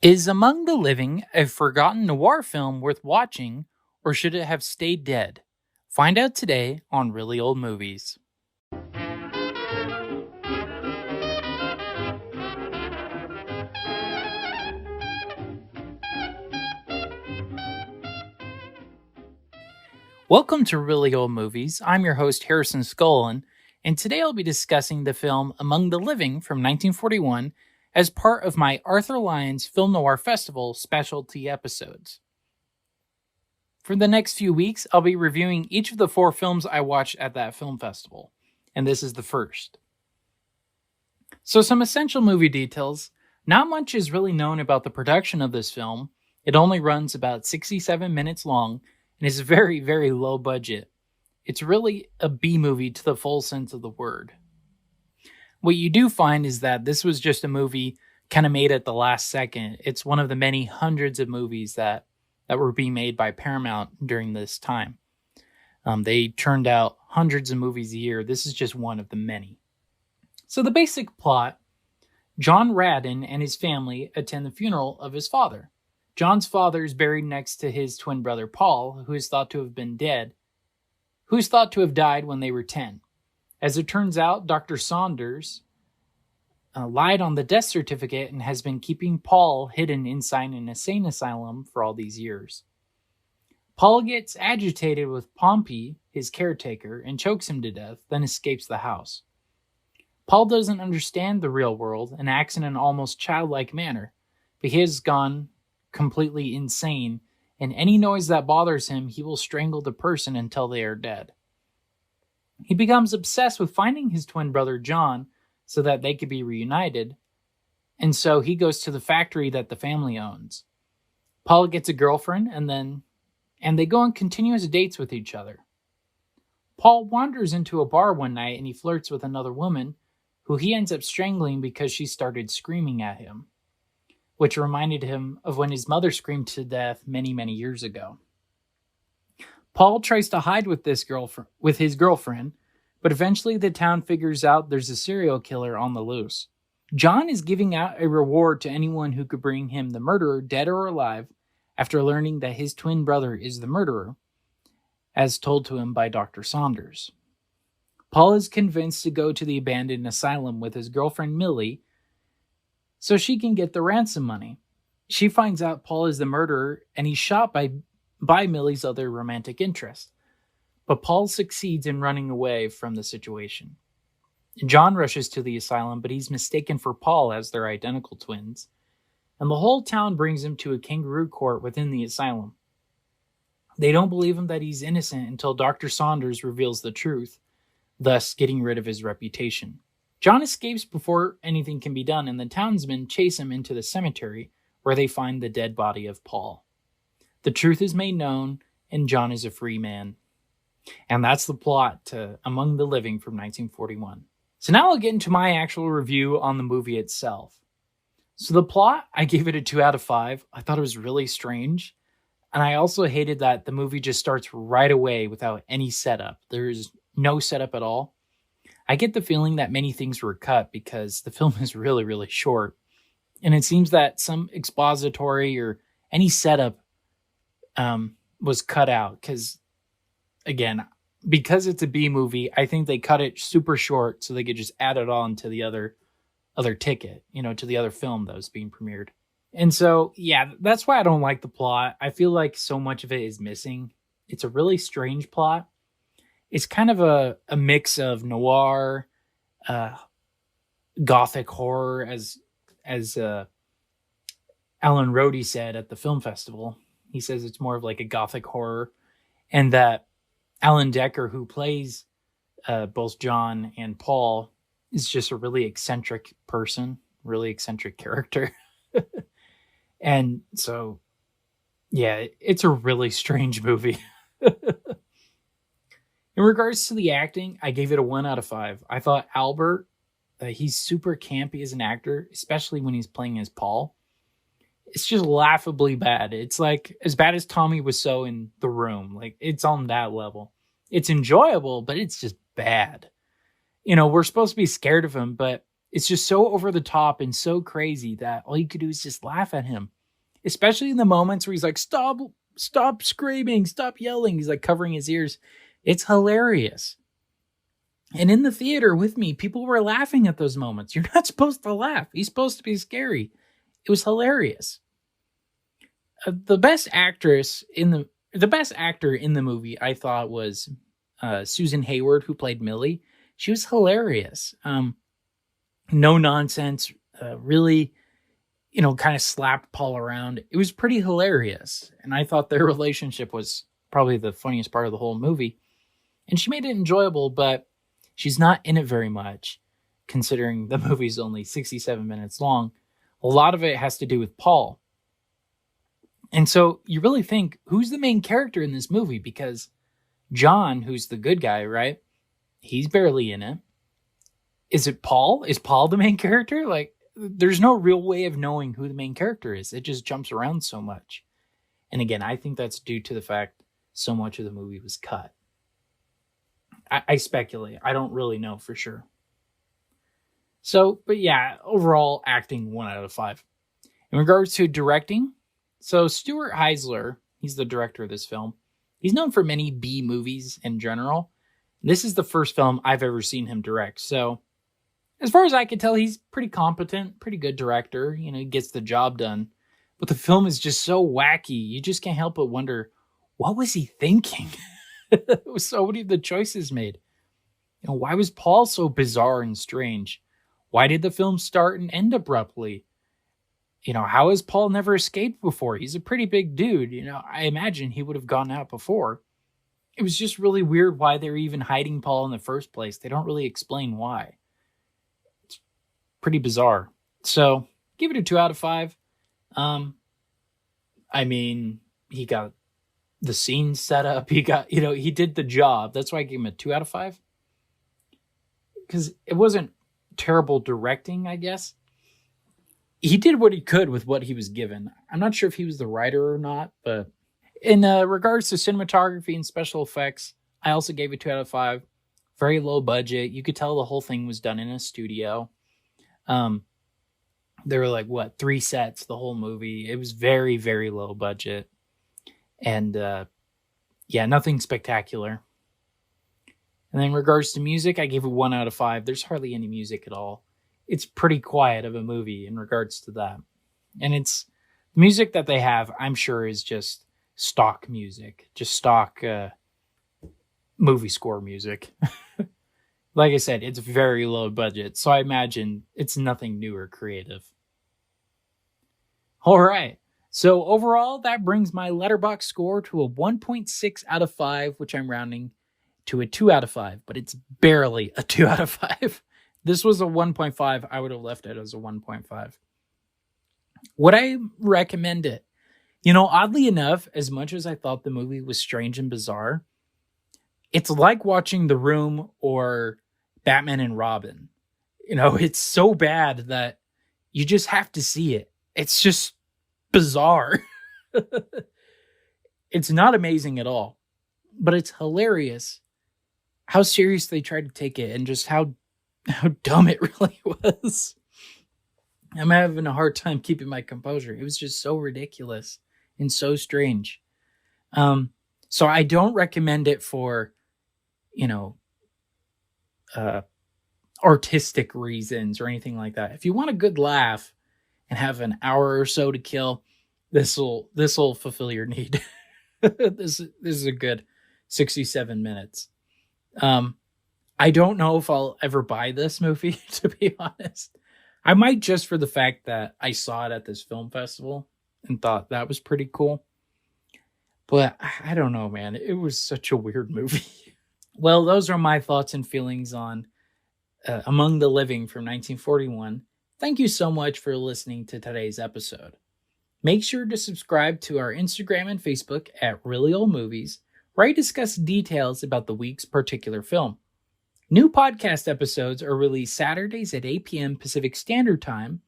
Is Among the Living a forgotten noir film worth watching, or should it have stayed dead? Find out today on Really Old Movies. Welcome to Really Old Movies. I'm your host, Harrison Scullin, and today I'll be discussing the film Among the Living from 1941 as part of my Arthur Lyons Film Noir Festival specialty episodes. For the next few weeks, I'll be reviewing each of the 4 films I watched at that film festival, and this is the first. So, some essential movie details. Not much is really known about the production of this film. It only runs about 67 minutes long and is very, very low budget. It's really a B movie to the full sense of the word. What you do find is that this was just a movie kind of made at the last second. It's one of the many hundreds of movies that were being made by Paramount during this time. They churned out hundreds of movies a year. This is just one of the many. So the basic plot, John Radin and his family attend the funeral of his father. John's father is buried next to his twin brother Paul, who is thought to have died when they were 10. As it turns out, Dr. Saunders lied on the death certificate and has been keeping Paul hidden inside an insane asylum for all these years. Paul gets agitated with Pompey, his caretaker, and chokes him to death, then escapes the house. Paul doesn't understand the real world and acts in an almost childlike manner, but he has gone completely insane, and any noise that bothers him, he will strangle the person until they are dead. He becomes obsessed with finding his twin brother John so that they could be reunited, and so he goes to the factory that the family owns. Paul gets a girlfriend, and they go on continuous dates with each other. Paul wanders into a bar one night and he flirts with another woman who he ends up strangling because she started screaming at him, which reminded him of when his mother screamed to death many, many years ago. Paul tries to hide with his girlfriend, but eventually the town figures out there's a serial killer on the loose. John is giving out a reward to anyone who could bring him the murderer, dead or alive, after learning that his twin brother is the murderer, as told to him by Dr. Saunders. Paul is convinced to go to the abandoned asylum with his girlfriend Millie so she can get the ransom money. She finds out Paul is the murderer and he's shot by Millie's other romantic interest. But Paul succeeds in running away from the situation. John rushes to the asylum, but he's mistaken for Paul as they're identical twins. And the whole town brings him to a kangaroo court within the asylum. They don't believe him that he's innocent until Dr. Saunders reveals the truth, thus getting rid of his reputation. John escapes before anything can be done, and the townsmen chase him into the cemetery where they find the dead body of Paul. The truth is made known, and John is a free man. And that's the plot to Among the Living from 1941. So now I'll get into my actual review on the movie itself. So the plot, I gave it a 2 out of 5. I thought it was really strange. And I also hated that the movie just starts right away without any setup. There's no setup at all. I get the feeling that many things were cut because the film is really, really short. And it seems that some expository or any setup was cut out. Because it's a B movie, I think they cut it super short so they could just add it on to the other ticket, to the other film that was being premiered. And so, yeah, that's why I don't like the plot. I feel like so much of it is missing. It's a really strange plot. It's kind of a mix of noir, gothic horror, as Alan Rhodey said at the film festival. He says it's more of like a gothic horror, and that Alan Decker, who plays both John and Paul, is just a really eccentric person, really eccentric character. And so, yeah, it's a really strange movie. In regards to the acting, I gave it a 1 out of 5. I thought Albert, he's super campy as an actor, especially when he's playing as Paul. It's just laughably bad. It's like as bad as Tommy Wiseau in The Room. Like, it's on that level. It's enjoyable, but it's just bad. We're supposed to be scared of him, but It's just so over the top and so crazy that all you could do is just laugh at him. Especially in the moments where he's like, stop screaming, stop yelling. He's like covering his ears. It's hilarious. And in the theater with me, people were laughing at those moments. You're not supposed to laugh. He's supposed to be scary. It was hilarious. The best actor in the movie, I thought, was Susan Hayward, who played Millie. She was hilarious. No nonsense. Really, kind of slapped Paul around. It was pretty hilarious, and I thought their relationship was probably the funniest part of the whole movie. And she made it enjoyable, but she's not in it very much, considering the movie's only 67 minutes long. A lot of it has to do with Paul. And so you really think, who's the main character in this movie? Because John, who's the good guy, right? He's barely in it. Is it Paul? Is Paul the main character? Like, there's no real way of knowing who the main character is. It just jumps around so much. And again, I think that's due to the fact so much of the movie was cut. I speculate. I don't really know for sure. So, but yeah, overall acting 1 out of 5. In regards to directing, so Stuart Heisler, he's the director of this film. He's known for many B movies in general. This is the first film I've ever seen him direct. So, as far as I can tell, he's pretty competent, pretty good director. He gets the job done. But the film is just so wacky, you just can't help but wonder, what was he thinking? With so many of the choices made. Why was Paul so bizarre and strange? Why did the film start and end abruptly? How has Paul never escaped before? He's a pretty big dude. I imagine he would have gone out before. It was just really weird why they're even hiding Paul in the first place. They don't really explain why. It's pretty bizarre. So, give it a 2 out of 5. He got the scene set up. He got, he did the job. That's why I gave him a 2 out of 5. Because it wasn't terrible directing, I guess. He did what he could with what he was given. I'm not sure if he was the writer or not, but in regards to cinematography and special effects, I also gave it 2 out of 5. Very low budget. You could tell the whole thing was done in a studio. There were 3 sets the whole movie. It was very, very low budget. And nothing spectacular. And then in regards to music, I gave it 1 out of 5. There's hardly any music at all. It's pretty quiet of a movie in regards to that. And it's music that they have, I'm sure, is just stock music. Just stock movie score music. Like I said, it's very low budget. So I imagine it's nothing new or creative. All right. So overall, that brings my Letterboxd score to a 1.6 out of 5, which I'm rounding to a 2 out of 5, but it's barely a 2 out of 5. This was a 1.5. I would have left it as a 1.5. Would I recommend it? Oddly enough, as much as I thought the movie was strange and bizarre, it's like watching The Room or Batman and Robin. It's so bad that you just have to see it. It's just bizarre. It's not amazing at all, but it's hilarious how serious they tried to take it and just how dumb it really was. I'm having a hard time keeping my composure. It was just so ridiculous and so strange. So I don't recommend it for, artistic reasons or anything like that. If you want a good laugh and have an hour or so to kill, this'll fulfill your need. This is a good 67 minutes. I don't know if I'll ever buy this movie, to be honest. I might, just for the fact that I saw it at this film festival and thought that was pretty cool. But I don't know, man. It was such a weird movie. Well, those are my thoughts and feelings on Among the Living from 1941. Thank you so much for listening to today's episode. Make sure to subscribe to our Instagram and Facebook at Really Old Movies, where I discuss details about the week's particular film. New podcast episodes are released Saturdays at 8 p.m. Pacific Standard Time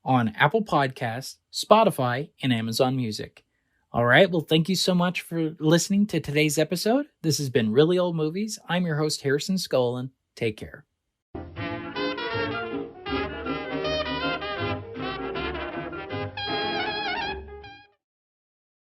on Apple Podcasts, Spotify, and Amazon Music. All right, well, thank you so much for listening to today's episode. This has been Really Old Movies. I'm your host, Harrison Skolin. Take care.